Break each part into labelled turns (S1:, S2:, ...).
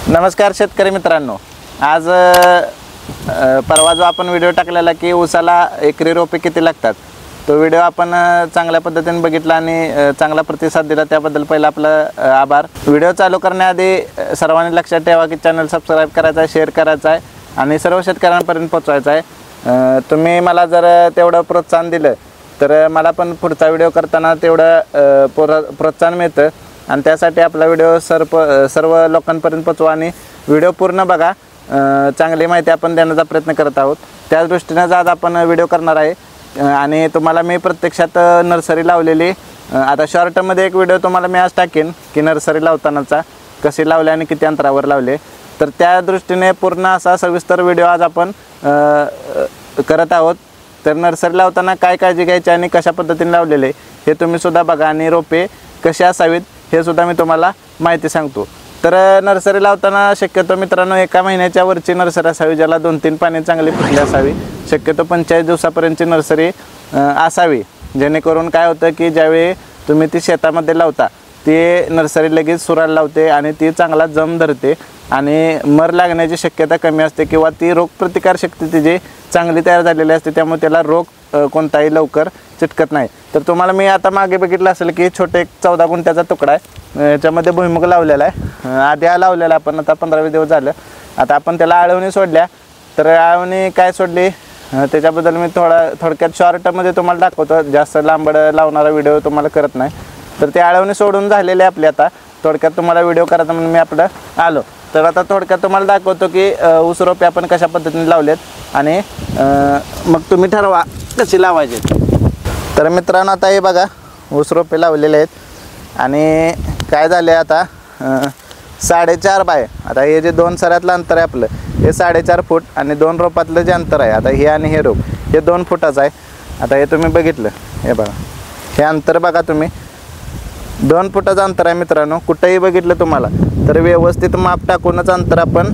S1: नमस्कार शेतकरी मित्रांनो, आज परवा जो आपण व्हिडिओ टाकलेला की ऊसाला एकरी रोपे किती लागतात, तो व्हिडिओ आपण चांगल्या पद्धतीने बघितला आणि चांगला प्रतिसाद दिला, त्याबद्दल पहिला आपलं आभार। व्हिडिओ चालू करण्याआधी सर्वांनी लक्षात ठेवा की चॅनल सबस्क्राईब करायचा आहे, शेअर करायचा आहे आणि सर्व शेतकऱ्यांपर्यंत पोहोचवायचा आहे। तुम्ही मला जर तेवढं प्रोत्साहन दिलं तर मला पण पुढचा व्हिडिओ करताना तेवढं प्रोत्साहन मिळतं आणि त्यासाठी आपला व्हिडिओ सर्व लोकांपर्यंत पोहोचवा आणि व्हिडिओ पूर्ण बघा। चांगली माहिती आपण देण्याचा प्रयत्न करत आहोत, त्याच दृष्टीने आज आपण व्हिडिओ करणार आहे आणि तुम्हाला मी प्रत्यक्षात नर्सरी लावलेली आता शॉर्टमध्ये एक व्हिडिओ तुम्हाला मी आज टाकेन की नर्सरी लावतानाचा कशी लावले आणि किती अंतरावर लावले, तर त्या दृष्टीने पूर्ण असा सविस्तर व्हिडिओ आज आपण करत आहोत। तर नर्सरी लावताना काय काळजी घ्यायची आणि कशा पद्धतीने लावलेले हे तुम्ही सुद्धा बघा आणि रोपे कशी असावीत हे सुद्धा मी तुम्हाला माहिती सांगतो। तर नर्सरी लावताना शक्यतो मित्रांनो एका महिन्याच्या वरची नर्सरी असावी, ज्याला 2-3 पाने चांगली फुटली असावी, शक्यतो 45 दिवसापर्यंतची नर्सरी असावी, जेणेकरून काय होतं की ज्यावेळी तुम्ही ती शेतामध्ये लावता ती नर्सरी लगेच सुरायला लावते आणि ती चांगला जम धरते आणि मर लागण्याची शक्यता कमी असते किंवा ती रोगप्रतिकारशक्ती तिची चांगली तयार झालेली असते, त्यामुळे त्याला रोग कोणताही लवकर चिटकत नाही। तर तुम्हाला मी आता मागे बघितलं असेल की छोटे 14 गुंठ्याचा तुकडा आहे, याच्यामध्ये भुईमुग लावलेला आहे। आधी लावलेला आपण आता 15-20 दिवस झालं। आता आपण त्याला आळवणी सोडल्या, तर आळवणी काय सोडली त्याच्याबद्दल मी थोडक्यात शॉर्टमध्ये तुम्हाला दाखवतो, जास्त लांबड लावणारा व्हिडिओ तुम्हाला करत नाही। तर ते आळवणी सोडून झालेले आपले, आता थोडक्यात तुम्हाला व्हिडिओ करायचा म्हणून मी आपलं आलो। तर आता थोडक्यात तुम्हाला दाखवतो की ऊस रोपे आपण कशा पद्धतीने लावलेत आणि मग तुम्ही ठरवा कशी लावायचे। तर मित्रांनो आता हे बघा ऊस रोपे लावलेले आहेत आणि काय झाले आता 4.5 बाय, आता हे जे 2 सऱ्यातलं अंतर आहे आपलं हे 4.5 फूट आणि 2 रोपातलं जे अंतर आहे आता हे आणि हे रोप हे 2 फुटाचं आहे। आता हे तुम्ही बघितलं, हे बघा हे अंतर बघा तुम्ही 2 फुटाचं अंतर आहे मित्रांनो। कुठेही बघितलं तुम्हाला तर व्यवस्थित माप टाकूनच अंतर आपण,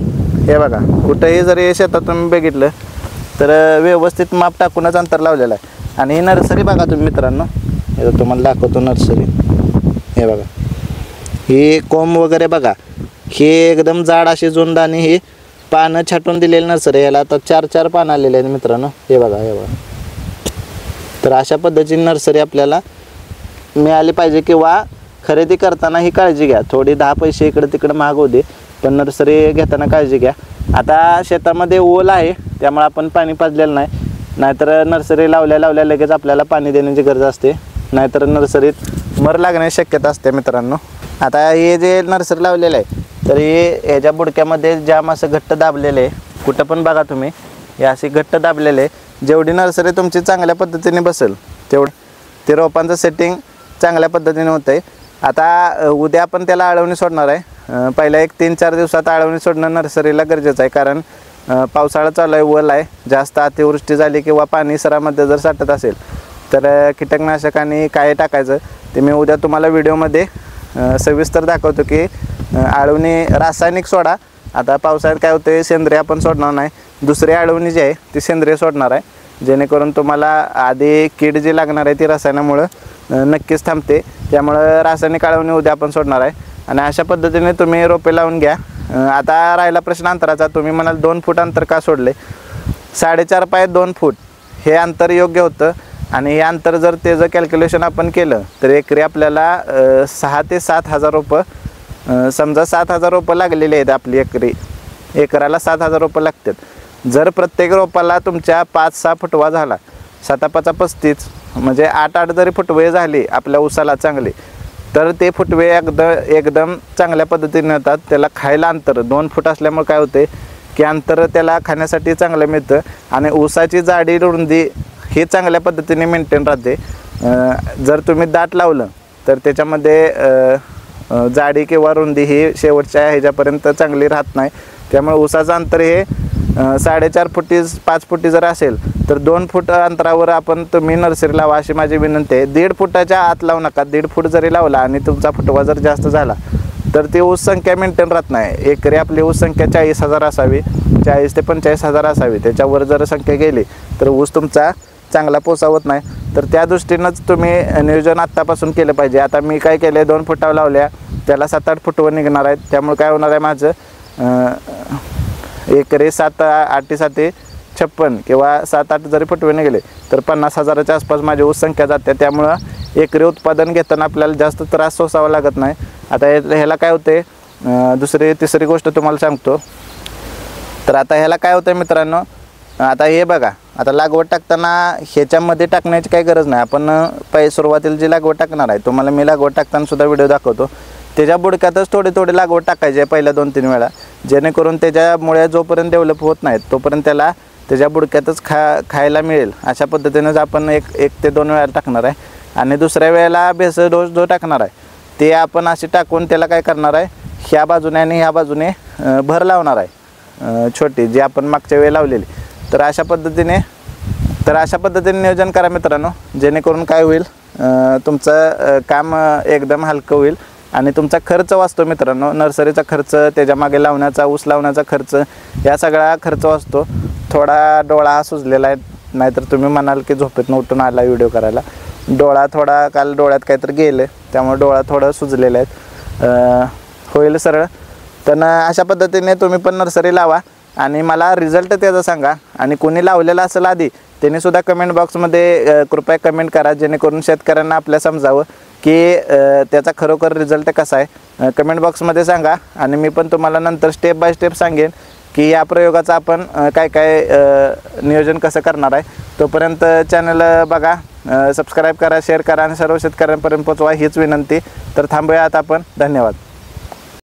S1: हे बघा कुठेही जरी शेतात तुम्ही बघितलं तर व्यवस्थित माप टाकूनच अंतर लावलेलं आहे। आणि ही नर्सरी बघा तुम्ही मित्रांनो, हे तुम्हाला दाखवतो नर्सरी, हे बघा ही कोंब वगैरे बघा, हे एकदम जाड अशी झुंड आणि ही पानं छाटून दिलेली नर्सरी, याला आता 4 पानं आलेले आहेत मित्रांनो, हे बघा हे बघा। तर अशा पद्धतीने नर्सरी आपल्याला मिळाली पाहिजे किंवा खरेदी करताना ही काळजी घ्या, थोडी 10 पैसे इकडे तिकडे महाग होते पण नर्सरी घेताना काळजी घ्या। आता शेतामध्ये ओल आहे त्यामुळे आपण पाणी पाजलेलं नाही, नाहीतर नर्सरी लावल्या लगेच आपल्याला पाणी देण्याची गरज असते, नाहीतर नर्सरीत मर लागण्याची शक्यता असते मित्रांनो। आता हे जे नर्सरी लावलेलं आहे तर हे ह्याच्या बुडक्यामध्ये जाम असं घट्ट दाबलेलं आहे, कुठं पण बघा तुम्ही हे असे घट्ट दाबलेले आहे। जेवढी नर्सरी तुमची चांगल्या पद्धतीने बसेल तेवढं ते रोपांचं सेटिंग चांगल्या पद्धतीने होतं आहे। आता उद्या आपण त्याला आळवणी सोडणार आहे, पहिल्या 1-3-4 दिवसात आळवणी सोडणं नर्सरीला गरजेचं आहे, कारण पावसाळा चालू आहे, वल आहे, जास्त अतिवृष्टी झाली किंवा पाणी सरामध्ये जर साठत असेल तर कीटकनाशकांनी काय टाकायचं ते मी उद्या तुम्हाला व्हिडिओमध्ये सविस्तर दाखवतो की आळवणी रासायनिक सोडा। आता पावसाळ्यात काय होते सेंद्रिय आपण सोडणार नाही, दुसरी आळवणी जी आहे ती सेंद्रिय सोडणार आहे, जेणेकरून तुम्हाला आधी कीड जी लागणार आहे ती रसायनामुळं नक्कीच थांबते, त्यामुळं रासायनिक आळवणी उद्या आपण सोडणार आहे। आणि अशा पद्धतीने तुम्ही रोपे लावून घ्या। आता राहिला प्रश्न अंतराचा, तुम्ही म्हणाल 2 फूट अंतर का सोडले, 4.5 बाय 2 फूट हे अंतर योग्य होतं आणि हे अंतर जर त्याचं कॅल्क्युलेशन आपण केलं तर एकरी आपल्याला 6 ते 7 हजार रोपं, समजा 7,000 रोपं लागलेली आहेत आपली एकरी, एकराला 7,000 रोपं लागतात। जर प्रत्येक रोपाला तुमच्या 5-6 फुटवा झाला, 7-5 35 म्हणजे 8 जरी फुटवे झाले आपल्या ऊसाला चांगले, तर ते फुटवे एकदम चांगल्या पद्धतीने येतात। त्याला खायला अंतर 2 फूट असल्यामुळे काय होते की अंतर त्याला खाण्यासाठी चांगलं मिळतं आणि ऊसाची जाडी रुंदी ही चांगल्या पद्धतीने मेंटेन राहते। जर तुम्ही दाट लावलं तर त्याच्यामध्ये जाडी किंवा रुंदी ही शेवटच्या ह्याच्यापर्यंत चांगली राहत नाही, त्यामुळे ऊसाचं अंतर हे 4.5 फुटी 5 फुटी जर असेल तर 2 फूट अंतरावर आपण तुम्ही नर्सरी लावा अशी माझी विनंती आहे। 1.5 फुटाच्या आत लावू नका, 1.5 फूट जरी लावला आणि तुमचा फुटवा जर जास्त झाला तर ती ऊस संख्या मेंटेन राहत नाही। एकरी आपली ऊस संख्या 40,000 असावी, 40 ते 45,000 असावी, त्याच्यावर जर संख्या गेली तर ऊस तुमचा चांगला पोसावत नाही। तर त्या दृष्टीनंच तुम्ही नियोजन आत्तापासून केलं पाहिजे। आता मी काय केलं, 2 फुटावर लावल्या, त्याला 7-8 फुटवर निघणार आहेत, त्यामुळे काय होणार आहे माझं एकरी 7-8-7-56 किंवा 7-8 जरी फुटवेने गेले तर 50,000च्या आसपास माझी ऊस संख्या जाते. त्यामुळं एकरी उत्पादन घेताना आपल्याला जास्त त्रास सोसावा लागत नाही. आता ह्याला काय होते, तिसरी गोष्ट तुम्हाला सांगतो. तर आता ह्याला काय होतं मित्रांनो, आता हे बघा, आता लागवड टाकताना ह्याच्यामध्ये टाकण्याची काही गरज नाही. आपण सुरुवातीला जी लागवड टाकणार आहे, तुम्हाला मी लागवड टाकताना सुद्धा व्हिडिओ दाखवतो, त्याच्या बुडक्यातच थोडी लागवड टाकायची आहे पहिल्या 2-3 वेळा, जेणेकरून त्याच्यामुळे जोपर्यंत डेव्हलप होत नाहीत तोपर्यंत त्याला त्याच्या बुडक्यातच खायला मिळेल. अशा पद्धतीनेच आपण एक ते 2 वेळा टाकणार आहे. आणि दुसऱ्या वेळेला भेसळ डोस जो टाकणार आहे ते आपण असे टाकून त्याला काय करणार आहे, ह्या बाजूने आणि ह्या बाजूने भर लावणार आहे छोटी, जी आपण मागच्या वेळी लावलेली. तर अशा पद्धतीने नियोजन करा मित्रांनो, जेणेकरून काय होईल, तुमचं काम एकदम हलकं होईल आणि तुमचा खर्च वाचतो मित्रांनो. नर्सरीचा खर्च, त्याच्यामागे लावण्याचा, ऊस लावण्याचा खर्च, या सगळा खर्च वाचतो. थोडा डोळा सुजलेला आहे, नाहीतर तुम्ही म्हणाल की झोपेतून उठून आला व्हिडिओ करायला. डोळा थोडा काल डोळ्यात काहीतरी गेलं, त्यामुळे डोळा थोडं सुजलेला आहे. होईल सरळ. तर अशा पद्धतीने तुम्ही पण नर्सरी लावा आणि मला रिझल्ट त्याचा सांगा. आणि कोणी लावलेला असेल आधी त्यांनीसुद्धा कमेंट बॉक्समध्ये कृपया कमेंट करा, जेणेकरून शेतकऱ्यांना आपल्या समजावं की त्याचा खरोखर रिझल्ट कसा आहे. कमेंट बॉक्समध्ये सांगा आणि मी पण तुम्हाला नंतर स्टेप बाय स्टेप सांगेन की या प्रयोगाचं आपण काय नियोजन कसं करणार आहे. तोपर्यंत चॅनल बघा, सबस्क्राईब करा, शेअर करा आणि सर्व शेतकऱ्यांपर्यंत पोचवा हीच विनंती. तर थांबूया आता आपण. धन्यवाद.